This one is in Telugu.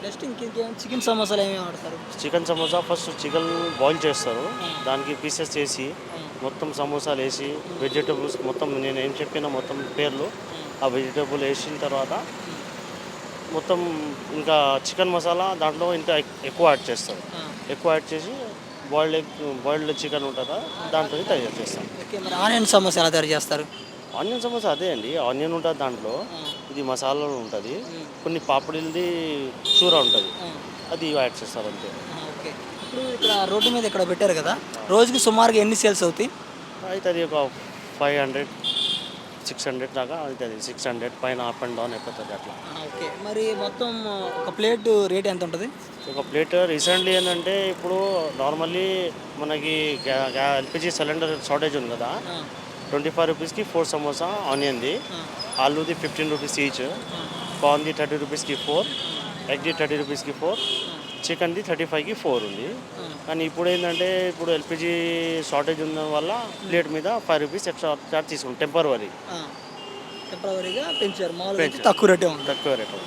నెక్స్ట్ ఇంకేం చికెన్ సమోసాలు ఏమేమి వాడతారు? Chicken samosa first chicken boil చేస్తారు, ఆ! దానికి పీసెస్ చేసి ఆ! మొత్తం సమోసాలు వేసి వెజిటేబుల్స్ మొత్తం నేను ఏం చెప్పిన మొత్తం పేర్లు హ్మ్. ఆ వెజిటేబుల్ వేసిన తర్వాత హ్మ్. మొత్తం ఇంకా చికెన్ మసాలా దాంట్లో ఇంకా ఎక్కువ యాడ్ చేస్తారు. ఆ! ఎక్కువ యాడ్ చేసి బాయిల్డ్ ఎగ్ బాయిల్డ్ చికెన్ ఉంటుందా దాంతో తయారు చేస్తాం. ఓకే. మరి ఆనియన్ సమోసా ఎలా తయారు చేస్తారు? ఆనియన్ సమోసా అదే అండి, ఆనియన్ ఉంటుంది దాంట్లో, ఆ! ఇది మసాలాలు ఉంటుంది, హ్మ్. కొన్ని పాపడిలది చూర ఉంటుంది, ఆ! అది యాడ్ చేస్తారు అంతే. ఆహా! ఓకే. ఇప్పుడు ఇక్కడ రోడ్డు మీద ఇక్కడ పెట్టారు కదా! ఆ! రోజుకి సుమారుగా ఎన్ని సేల్స్ అవుతాయి? అయితే అది ఒక 500, 600 దాకా అవుతుంది. 600 పైన అప్ అండ్ డౌన్ అయిపోతుంది అట్లా. ఆహా! ఓకే. మరి మొత్తం ఒక ప్లేటు రేట్ ఎంతుంటది? ఒక ప్లేట్ రీసెంట్లీ ఏంటంటే ఇప్పుడు నార్మల్లీ మనకి ఎల్పిజి సిలిండర్ షార్టేజ్ ఉంది కదా, ఆ! 25 రూపీస్కి 4 సమోసా ఆనియన్ది, ఆ! ఆలూది 15 రూపీస్ ఈచ్, ఆ! కార్న్ది 30 రూపీస్కి 4, ఆ! ఎగ్ది 30 రూపీస్కి 4, ఆ! చికెన్ది 35కి 4 ఉంది. ఆ! కానీ ఇప్పుడు ఏంటంటే ఇప్పుడు ఎల్పిజి షార్టేజ్ ఉండడం వల్ల హ్మ్. ప్లేట్ మీద 5 రూపీస్ ఎక్స్ట్రా చార్జ్ తీసుకుంటాం టెంపరవరీ. ఆ! టెంపరవరీగా పెంచారు. మామూలుగా అయితే పెంచారు, తక్కువ రేటే ఉంది. తక్కువ రేటు.